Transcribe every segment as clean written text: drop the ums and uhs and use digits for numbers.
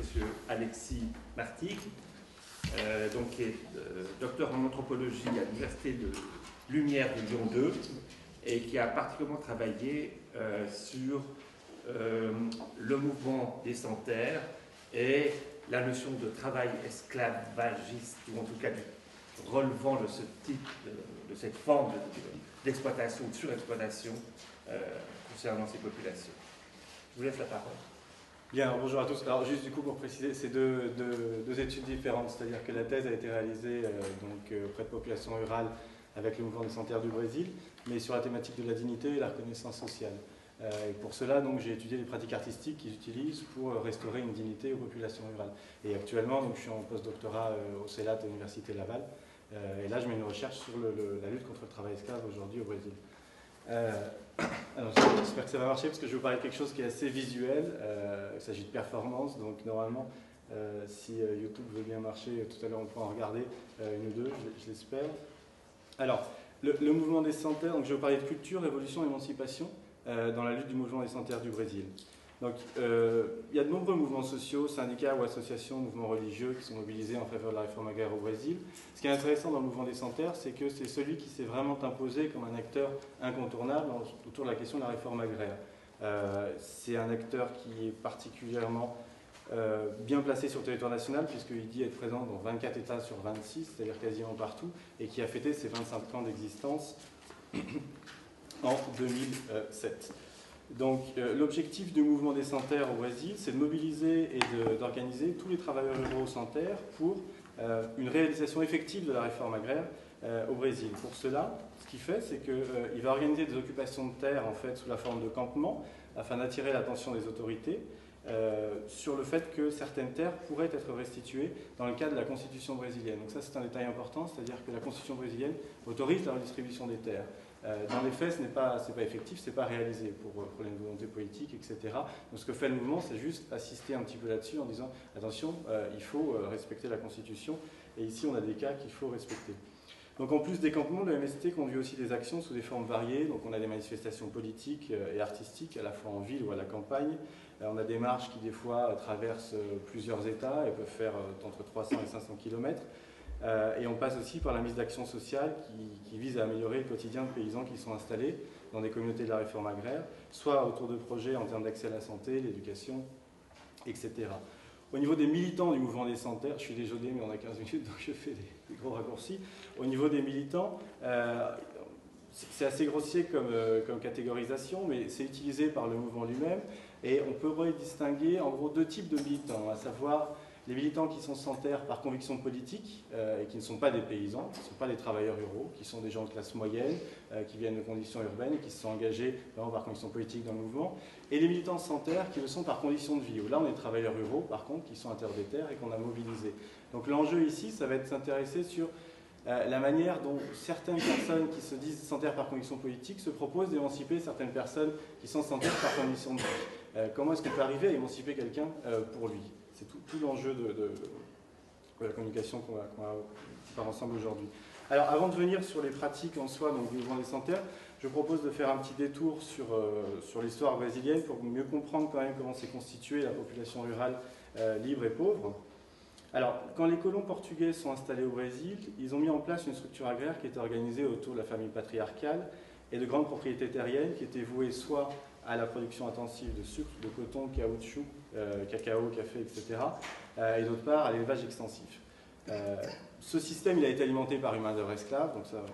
M. Alexis Martig, qui est docteur en anthropologie à l'Université de Lumière de Lyon 2 et qui a particulièrement travaillé sur le mouvement des sans-terre et la notion de travail esclavagiste, ou en tout cas relevant de ce type, de cette forme d'exploitation ou de surexploitation concernant ces populations. Je vous laisse la parole. Bien, bonjour à tous. Alors juste du coup pour préciser, c'est deux études différentes, c'est-à-dire que la thèse a été réalisée auprès de populations rurales avec le mouvement des sans-terre du Brésil, mais sur la thématique de la dignité et la reconnaissance sociale. Et pour cela, j'ai étudié les pratiques artistiques qu'ils utilisent pour restaurer une dignité aux populations rurales. Et actuellement, je suis en post-doctorat au CELAT à l'Université Laval, et là je mets une recherche sur la lutte contre le travail esclave aujourd'hui au Brésil. Alors j'espère que ça va marcher parce que je vais vous parler de quelque chose qui est assez visuel. Il s'agit de performance, donc normalement si YouTube veut bien marcher, tout à l'heure on pourra en regarder une ou deux, je l'espère. Alors le mouvement des sans-terre, donc je vais vous parler de culture, révolution, émancipation dans la lutte du mouvement des sans-terre du Brésil. Donc il y a de nombreux mouvements sociaux, syndicats ou associations, mouvements religieux qui sont mobilisés en faveur de la réforme agraire au Brésil. Ce qui est intéressant dans le mouvement des sans-terre, c'est que c'est celui qui s'est vraiment imposé comme un acteur incontournable autour de la question de la réforme agraire. C'est un acteur qui est particulièrement bien placé sur le territoire national puisqu'il dit être présent dans 24 États sur 26, c'est-à-dire quasiment partout, et qui a fêté ses 25 ans d'existence en 2007. Donc l'objectif du mouvement des sans-terre au Brésil, c'est de mobiliser et d'organiser tous les travailleurs ruraux sans-terre pour une réalisation effective de la réforme agraire au Brésil. Pour cela, ce qu'il fait, c'est qu'il va organiser des occupations de terre en fait, sous la forme de campements afin d'attirer l'attention des autorités sur le fait que certaines terres pourraient être restituées dans le cadre de la Constitution brésilienne. Donc ça, c'est un détail important, c'est-à-dire que la Constitution brésilienne autorise la redistribution des terres. Dans les faits, ce n'est pas effectif, ce n'est pas réalisé pour une volonté politique, etc. Donc ce que fait le mouvement, c'est juste assister un petit peu là-dessus en disant « Attention, il faut respecter la Constitution, et ici on a des cas qu'il faut respecter ». Donc en plus des campements, le MST conduit aussi des actions sous des formes variées. Donc on a des manifestations politiques et artistiques, à la fois en ville ou à la campagne. On a des marches qui des fois traversent plusieurs États et peuvent faire entre 300 et 500 km. Et on passe aussi par la mise d'action sociale qui vise à améliorer le quotidien de paysans qui sont installés dans des communautés de la réforme agraire, soit autour de projets en termes d'accès à la santé, l'éducation, etc. Au niveau des militants du mouvement des sans-terre, je suis désolé mais on a 15 minutes donc je fais des gros raccourcis. Au niveau des militants, c'est assez grossier comme catégorisation, mais c'est utilisé par le mouvement lui-même et on peut distinguer en gros deux types de militants, à savoir les militants qui sont sans-terre par conviction politique et qui ne sont pas des paysans, qui ne sont pas des travailleurs ruraux, qui sont des gens de classe moyenne, qui viennent de conditions urbaines et qui se sont engagés vraiment par conviction politique dans le mouvement, et les militants sans-terre qui le sont par condition de vie, où là on est des travailleurs ruraux par contre qui sont à terre des terres et qu'on a mobilisés. Donc l'enjeu ici, ça va être de s'intéresser sur la manière dont certaines personnes qui se disent sans-terre par conviction politique se proposent d'émanciper certaines personnes qui sont sans-terre par condition de vie. Comment est-ce qu'on peut arriver à émanciper quelqu'un pour lui? C'est tout l'enjeu de la communication qu'on va faire ensemble aujourd'hui. Alors, avant de venir sur les pratiques en soi, donc du mouvement des sans-terre, je propose de faire un petit détour sur l'histoire brésilienne pour mieux comprendre quand même comment s'est constituée la population rurale libre et pauvre. Alors, quand les colons portugais sont installés au Brésil, ils ont mis en place une structure agraire qui était organisée autour de la famille patriarcale et de grandes propriétés terriennes qui étaient vouées soit à la production intensive de sucre, de coton, caoutchouc, cacao, café, etc. Et d'autre part à l'élevage extensif. Ce système il a été alimenté par une main-d'œuvre esclave, donc ça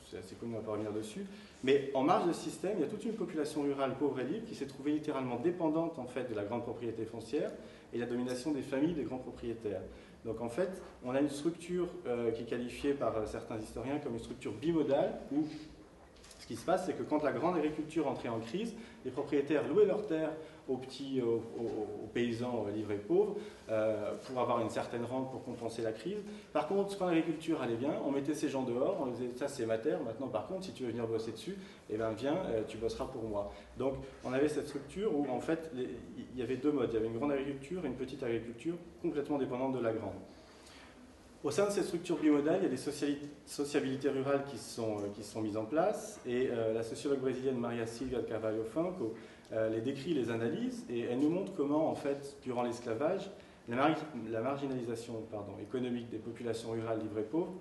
c'est assez connu, on ne va pas revenir dessus. Mais en marge de ce système, il y a toute une population rurale pauvre et libre qui s'est trouvée littéralement dépendante en fait de la grande propriété foncière et la domination des familles des grands propriétaires. Donc en fait, on a une structure qui est qualifiée par certains historiens comme une structure bimodale où ce qui se passe, c'est que quand la grande agriculture entrait en crise, les propriétaires louaient leurs terres aux paysans libres et pauvres pour avoir une certaine rente pour compenser la crise. Par contre, quand l'agriculture allait bien, on mettait ces gens dehors, on disait ça c'est ma terre, maintenant par contre si tu veux venir bosser dessus, eh ben viens, tu bosseras pour moi. Donc on avait cette structure où en fait il y avait deux modes, il y avait une grande agriculture et une petite agriculture complètement dépendante de la grande. Au sein de cette structure bimodale, il y a des sociabilités rurales qui sont mises en place et la sociologue brésilienne Maria Silvia de Carvalho Franco les décrit, les analyse et elle nous montre comment, en fait, durant l'esclavage, La marginalisation économique des populations rurales libres et pauvres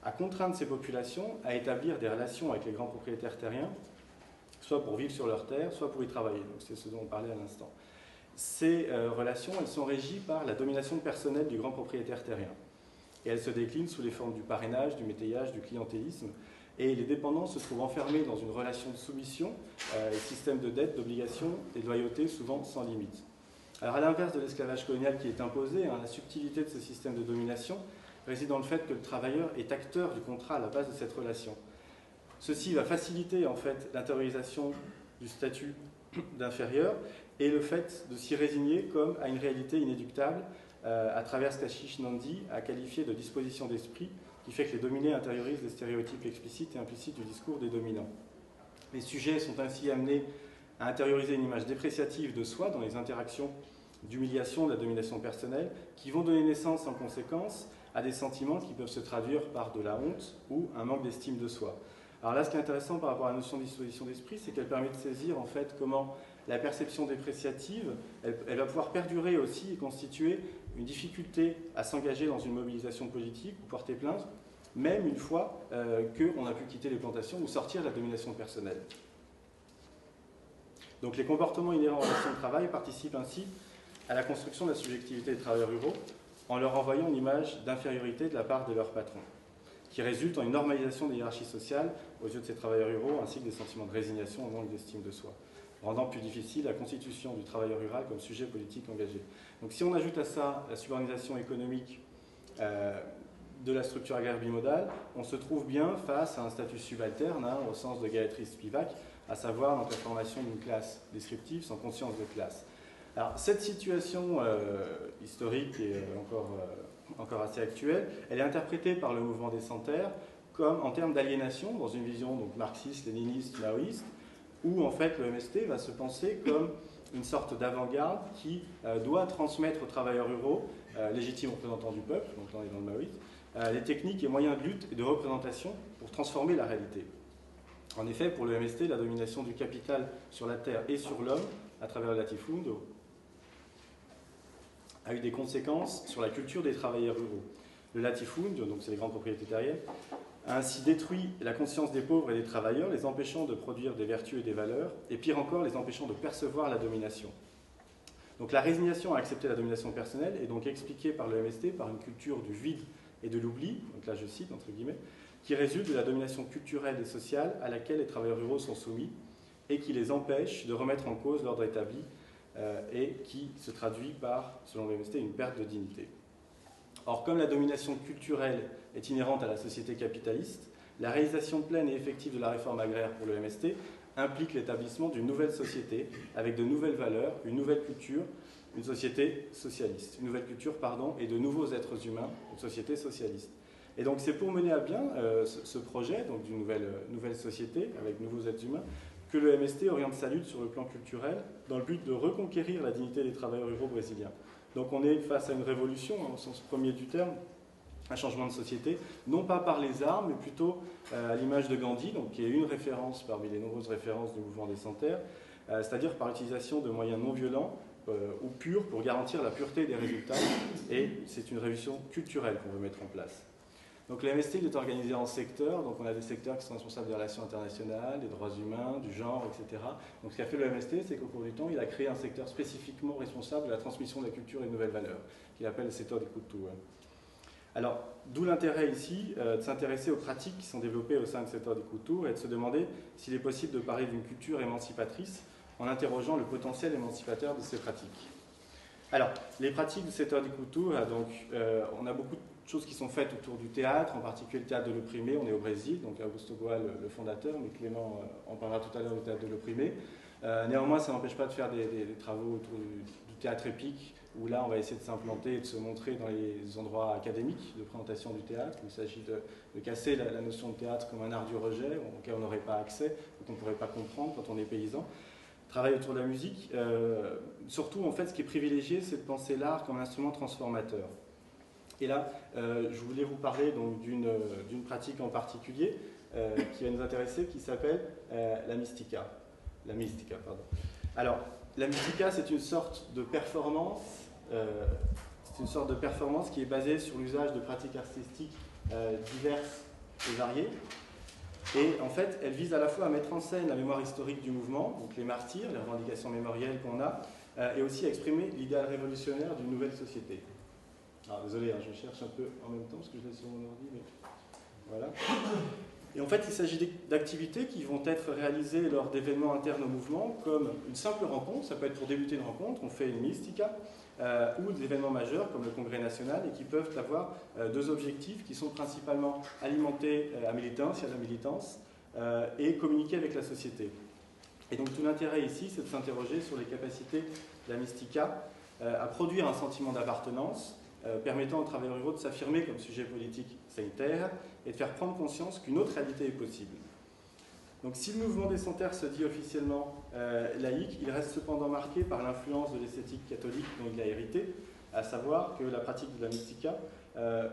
a contraint ces populations à établir des relations avec les grands propriétaires terriens, soit pour vivre sur leurs terres, soit pour y travailler. Donc c'est ce dont on parlait à l'instant. Ces relations, elles sont régies par la domination personnelle du grand propriétaire terrien. Et elles se déclinent sous les formes du parrainage, du métayage, du clientélisme. Et les dépendants se trouvent enfermés dans une relation de soumission, système de dette, d'obligation et de loyauté souvent sans limite. Alors à l'inverse de l'esclavage colonial qui est imposé, la subtilité de ce système de domination réside dans le fait que le travailleur est acteur du contrat à la base de cette relation. Ceci va faciliter en fait l'intériorisation du statut d'inférieur et le fait de s'y résigner comme à une réalité inéluctable à travers ce qu'Ashish Nandy a qualifié de disposition d'esprit qui fait que les dominés intériorisent les stéréotypes explicites et implicites du discours des dominants. Les sujets sont ainsi amenés à intérioriser une image dépréciative de soi dans les interactions d'humiliation, de la domination personnelle, qui vont donner naissance en conséquence à des sentiments qui peuvent se traduire par de la honte ou un manque d'estime de soi. Alors là, ce qui est intéressant par rapport à la notion de disposition d'esprit, c'est qu'elle permet de saisir en fait comment la perception dépréciative, elle va pouvoir perdurer aussi et constituer une difficulté à s'engager dans une mobilisation politique ou porter plainte, même une fois qu'on a pu quitter les plantations ou sortir de la domination personnelle. Donc les comportements inhérents aux relations de travail participent ainsi à la construction de la subjectivité des travailleurs ruraux en leur envoyant une image d'infériorité de la part de leurs patrons, qui résulte en une normalisation des hiérarchies sociales aux yeux de ces travailleurs ruraux, ainsi que des sentiments de résignation au manque d'estime de soi, rendant plus difficile la constitution du travailleur rural comme sujet politique engagé. Donc si on ajoute à ça la suborganisation économique de la structure agraire bimodale, on se trouve bien face à un statut subalterne, au sens de Gayatri Spivak, à savoir donc la formation d'une classe descriptive sans conscience de classe. Alors cette situation historique et encore assez actuelle, elle est interprétée par le mouvement des Sans-Terre comme en termes d'aliénation, dans une vision donc, marxiste, léniniste, maoïste, où en fait le MST va se penser comme une sorte d'avant-garde qui doit transmettre aux travailleurs ruraux, légitimes représentants du peuple, donc on est dans le maoïsme, les techniques et moyens de lutte et de représentation pour transformer la réalité. En effet, pour le MST, la domination du capital sur la terre et sur l'homme, à travers le latifundio, a eu des conséquences sur la culture des travailleurs ruraux. Le latifundio, donc c'est les grandes propriétés terriennes, a ainsi détruit la conscience des pauvres et des travailleurs, les empêchant de produire des vertus et des valeurs, et pire encore, les empêchant de percevoir la domination. Donc la résignation à accepter la domination personnelle est donc expliquée par le MST par une culture du vide et de l'oubli, donc là je cite entre guillemets, qui résulte de la domination culturelle et sociale à laquelle les travailleurs ruraux sont soumis et qui les empêche de remettre en cause l'ordre établi et qui se traduit par, selon le MST, une perte de dignité. Or, comme la domination culturelle est inhérente à la société capitaliste, la réalisation pleine et effective de la réforme agraire pour le MST implique l'établissement d'une nouvelle société avec de nouvelles valeurs, une nouvelle culture, une société socialiste. Une nouvelle culture, et de nouveaux êtres humains, une société socialiste. Et donc c'est pour mener à bien ce projet donc d'une nouvelle société avec de nouveaux êtres humains que le MST oriente sa lutte sur le plan culturel dans le but de reconquérir la dignité des travailleurs ruraux brésiliens. Donc on est face à une révolution, au sens premier du terme, un changement de société, non pas par les armes, mais plutôt à l'image de Gandhi, donc, qui est une référence parmi les nombreuses références du mouvement des Sans-Terre, c'est-à-dire par l'utilisation de moyens non violents ou purs pour garantir la pureté des résultats, et c'est une révolution culturelle qu'on veut mettre en place. Donc le MST il est organisé en secteurs, donc on a des secteurs qui sont responsables des relations internationales, des droits humains, du genre, etc. Donc ce qu'a fait le MST, c'est qu'au cours du temps, il a créé un secteur spécifiquement responsable de la transmission de la culture et de nouvelles valeurs, qu'il appelle le secteur des cultures. Alors, d'où l'intérêt ici de s'intéresser aux pratiques qui sont développées au sein du secteur des cultures et de se demander s'il est possible de parler d'une culture émancipatrice en interrogeant le potentiel émancipateur de ces pratiques. Alors, les pratiques du secteur des cultures, donc on a beaucoup de choses qui sont faites autour du théâtre, en particulier le théâtre de l'opprimé. On est au Brésil, donc Augusto Boal, le fondateur, mais Clément en parlera tout à l'heure du théâtre de l'opprimé. Néanmoins, ça n'empêche pas de faire des travaux autour du théâtre épique, où là, on va essayer de s'implanter et de se montrer dans les endroits académiques de présentation du théâtre. Il s'agit de casser la notion de théâtre comme un art du rejet, auquel on n'aurait pas accès, qu'on ne pourrait pas comprendre quand on est paysan. Travail autour de la musique. Surtout, en fait, ce qui est privilégié, c'est de penser l'art comme un instrument transformateur. Et là, je voulais vous parler d'une pratique en particulier qui va nous intéresser, qui s'appelle la mystica. La mystica, pardon. Alors, la mystica, c'est une sorte de performance C'est une sorte de performance qui est basée sur l'usage de pratiques artistiques diverses et variées. Et en fait, elle vise à la fois à mettre en scène la mémoire historique du mouvement, donc les martyrs, les revendications mémorielles qu'on a, et aussi à exprimer l'idéal révolutionnaire d'une nouvelle société. Alors désolé, hein, je cherche un peu en même temps parce que je l'ai sur mon ordi, mais voilà. Et en fait, il s'agit d'activités qui vont être réalisées lors d'événements internes au mouvement, comme une simple rencontre, ça peut être pour débuter une rencontre, on fait une mystica, ou des événements majeurs comme le Congrès national, et qui peuvent avoir deux objectifs qui sont principalement alimenter la militance, il y a de la militance, et communiquer avec la société. Et donc tout l'intérêt ici, c'est de s'interroger sur les capacités de la mystica à produire un sentiment d'appartenance, permettant aux travailleurs ruraux de s'affirmer comme sujet politique sanitaire et de faire prendre conscience qu'une autre réalité est possible. Donc si le mouvement des Sans-Terre se dit officiellement laïque, il reste cependant marqué par l'influence de l'esthétique catholique dont il a hérité, à savoir que la pratique de la mystica a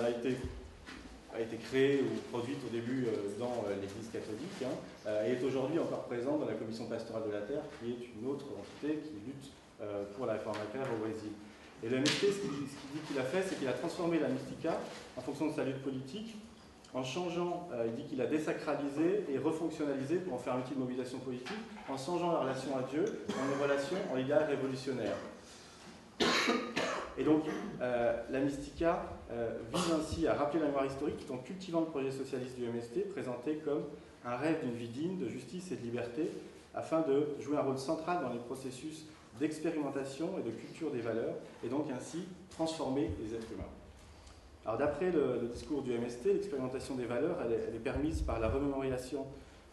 été créée ou produite au début dans l'Église catholique, et est aujourd'hui encore présente dans la Commission pastorale de la Terre, qui est une autre entité qui lutte pour la réforme agraire au Brésil. Et le MST, ce qu'il dit qu'il a fait, c'est qu'il a transformé la mystica en fonction de sa lutte politique, en changeant, il dit qu'il a désacralisé et refonctionnalisé pour en faire un outil de mobilisation politique, en changeant la relation à Dieu en une relation en l'idéal révolutionnaire. Et donc, la mystica vise ainsi à rappeler la mémoire historique tout en cultivant le projet socialiste du MST, présenté comme un rêve d'une vie digne, de justice et de liberté, afin de jouer un rôle central dans les processus d'expérimentation et de culture des valeurs, et donc ainsi transformer les êtres humains. Alors d'après le discours du MST, l'expérimentation des valeurs, elle est permise par la remémoration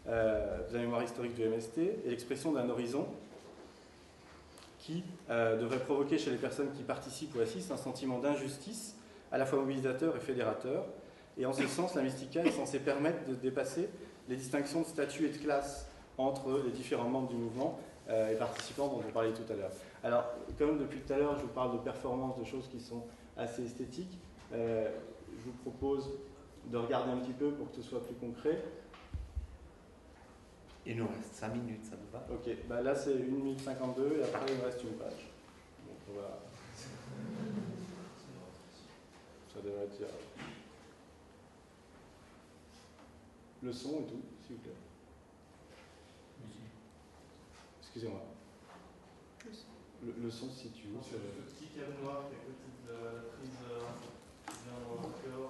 de la mémoire historique du MST et l'expression d'un horizon qui devrait provoquer chez les personnes qui participent ou assistent un sentiment d'injustice, à la fois mobilisateur et fédérateur. Et en ce sens, la mystica est censée permettre de dépasser les distinctions de statut et de classe entre les différents membres du mouvement et participants dont on parlait tout à l'heure. Alors, comme depuis tout à l'heure, je vous parle de performances, de choses qui sont assez esthétiques, je vous propose de regarder un petit peu pour que ce soit plus concret. Il nous reste 5 minutes, ça vous va? Ok, bah là c'est 1 minute 52 et après il me reste une page. Donc on va... Ça devrait être... Le son et tout, s'il vous plaît. Excusez-moi. Le son se situe où? C'est le petit câble noir qui est à côté de la prise bien dans le cœur.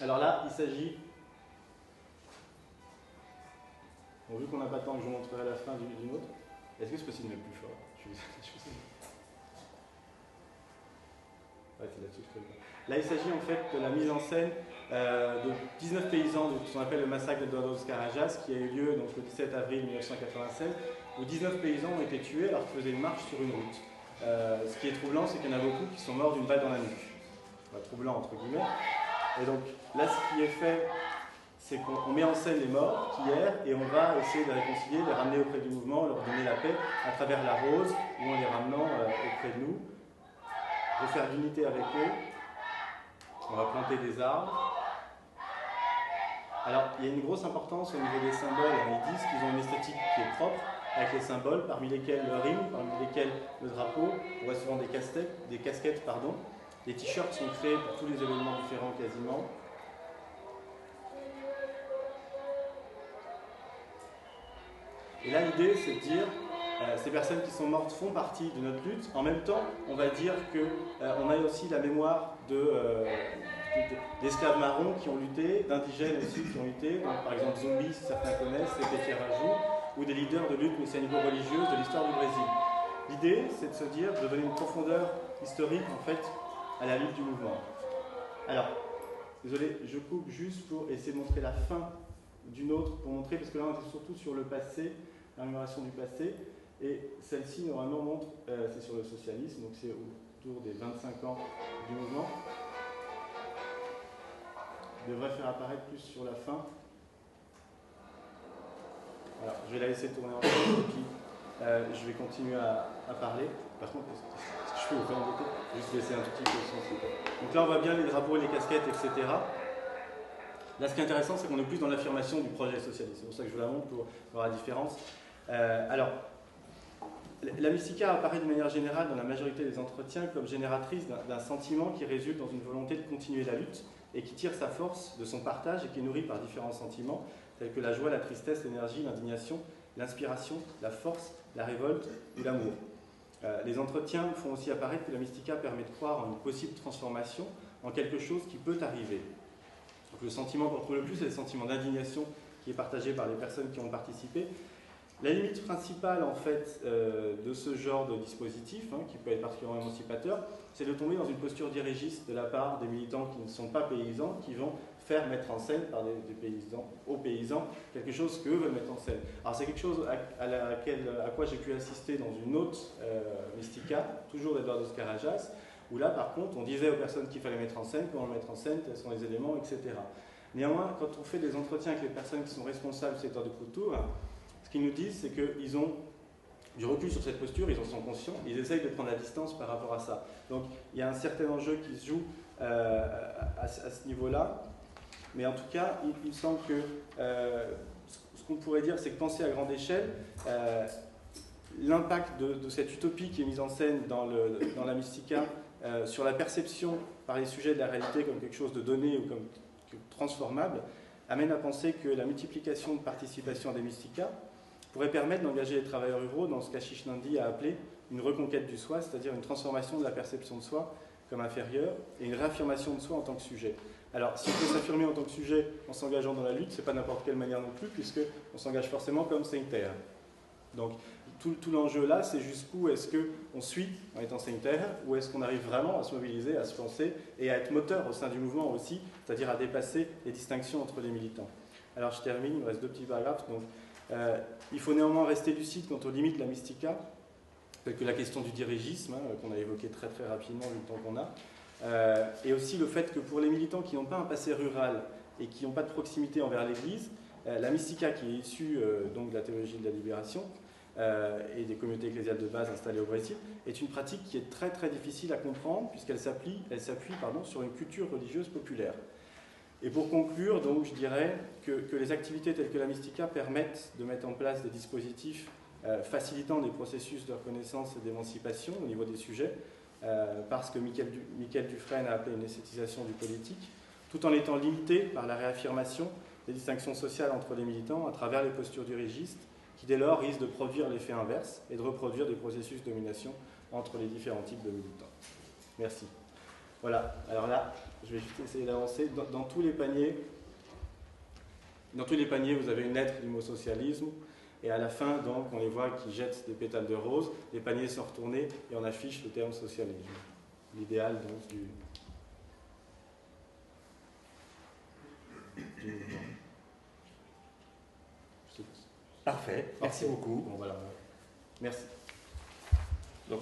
Alors là, il s'agit... Bon, vu qu'on n'a pas de temps, je vous montrerai à la fin d'une autre. Est-ce que c'est possible de mettre plus fort? Ouais, c'est là-dessus que je peux le faire. Là, il s'agit en fait de la mise en scène de 19 paysans de ce qu'on appelle le massacre de Eduardo Carajas, qui a eu lieu donc, le 17 avril 1996, où 19 paysans ont été tués alors qu'ils faisaient une marche sur une route. Ce qui est troublant, c'est qu'il y en a beaucoup qui sont morts d'une balle dans la nuque. Enfin, troublant entre guillemets. Et donc là, ce qui est fait, c'est qu'on met en scène les morts qui errent et on va essayer de les réconcilier, de les ramener auprès du mouvement, leur donner la paix à travers la rose ou en les ramenant auprès de nous, refaire l'unité avec eux. On va planter des arbres. Alors, il y a une grosse importance au niveau des symboles. Ils disent qu'ils ont une esthétique qui est propre, avec les symboles, parmi lesquels le rime, parmi lesquels le drapeau. On voit souvent des casquettes. Les t-shirts sont créés pour tous les événements différents quasiment. Et là, l'idée, c'est de dire ces personnes qui sont mortes font partie de notre lutte. En même temps, on va dire qu'on a aussi la mémoire d'esclaves marrons qui ont lutté, d'indigènes aussi qui ont lutté, donc, par exemple Zumbi, si certains connaissent, les Pétiérajou, ou des leaders de lutte messianico-religieuse de l'histoire du Brésil. L'idée, c'est de se dire, de donner une profondeur historique en fait à la lutte du mouvement. Alors, désolé, je coupe juste pour essayer de montrer la fin d'une autre, pour montrer, parce que là on est surtout sur le passé, la mémoration du passé, et celle-ci normalement montre, c'est sur le socialisme, donc c'est autour des 25 ans du mouvement. Je devrais faire apparaître plus sur la fin. Alors, je vais la laisser tourner en fait, et puis je vais continuer à parler. Par contre, est-ce que je peux vous faire embêter? Juste laisser un tout petit peu le son. Donc là, on voit bien les drapeaux, les casquettes, etc. Là, ce qui est intéressant, c'est qu'on est plus dans l'affirmation du projet socialiste. C'est pour ça que je vous la montre pour voir la différence. Alors, La mystica apparaît de manière générale dans la majorité des entretiens comme génératrice d'un sentiment qui résulte dans une volonté de continuer la lutte et qui tire sa force de son partage et qui est nourri par différents sentiments tels que la joie, la tristesse, l'énergie, l'indignation, l'inspiration, la force, la révolte ou l'amour. Les entretiens font aussi apparaître que la mystica permet de croire en une possible transformation, en quelque chose qui peut arriver. Donc le sentiment qu'on retrouve le plus, c'est le sentiment d'indignation qui est partagé par les personnes qui ont participé. La limite principale en fait de ce genre de dispositif, qui peut être particulièrement émancipateur, c'est de tomber dans une posture dirigiste de la part des militants qui ne sont pas paysans, qui vont faire mettre en scène par des paysans, aux paysans, quelque chose qu'eux veulent mettre en scène. Alors c'est quelque chose à quoi j'ai pu assister dans une autre mystica, toujours d'Eduardo Scarajas, où là par contre on disait aux personnes qu'il fallait mettre en scène, comment le mettre en scène, quels sont les éléments, etc. Néanmoins, quand on fait des entretiens avec les personnes qui sont responsables du secteur de couture, ce qu'ils nous disent, c'est qu'ils ont du recul sur cette posture, ils en sont conscients, ils essayent de prendre la distance par rapport à ça. Donc il y a un certain enjeu qui se joue à ce niveau-là, mais en tout cas, il me semble que ce qu'on pourrait dire, c'est que penser à grande échelle, l'impact de cette utopie qui est mise en scène dans la mystica sur la perception par les sujets de la réalité comme quelque chose de donné ou comme transformable, amène à penser que la multiplication de participation à des mysticas pourrait permettre d'engager les travailleurs ruraux dans ce qu'Ashish Nandy a appelé une reconquête du soi, c'est-à-dire une transformation de la perception de soi comme inférieure et une réaffirmation de soi en tant que sujet. Alors, si on peut s'affirmer en tant que sujet en s'engageant dans la lutte, c'est pas n'importe quelle manière non plus, puisqu'on s'engage forcément comme sanctaire. Donc, tout l'enjeu là, c'est jusqu'où est-ce qu'on suit en étant sanctaire, ou est-ce qu'on arrive vraiment à se mobiliser, à se penser et à être moteur au sein du mouvement aussi, c'est-à-dire à dépasser les distinctions entre les militants. Alors, je termine, il me reste 2 petits paragraphes. Donc, il faut néanmoins rester lucide quant aux limites de la mystica, telle que la question du dirigisme, qu'on a évoqué très très rapidement vu le temps qu'on a, et aussi le fait que pour les militants qui n'ont pas un passé rural et qui n'ont pas de proximité envers l'Église, la mystica qui est issue donc de la théologie de la libération et des communautés ecclésiales de base installées au Brésil, est une pratique qui est très très difficile à comprendre puisqu'elle s'appuie sur une culture religieuse populaire. Et pour conclure, donc, je dirais que les activités telles que la mystica permettent de mettre en place des dispositifs facilitant des processus de reconnaissance et d'émancipation au niveau des sujets, parce que Michael Dufresne a appelé une esthétisation du politique, tout en étant limité par la réaffirmation des distinctions sociales entre les militants à travers les postures dirigistes, qui dès lors risquent de produire l'effet inverse et de reproduire des processus de domination entre les différents types de militants. Merci. Voilà, alors là, je vais juste essayer d'avancer. Dans tous les paniers, vous avez une lettre du mot socialisme, et à la fin, donc, on les voit qui jettent des pétales de rose, les paniers sont retournés et on affiche le terme socialisme. L'idéal, donc, du mouvement. Parfait, merci beaucoup. Bon, voilà. Merci.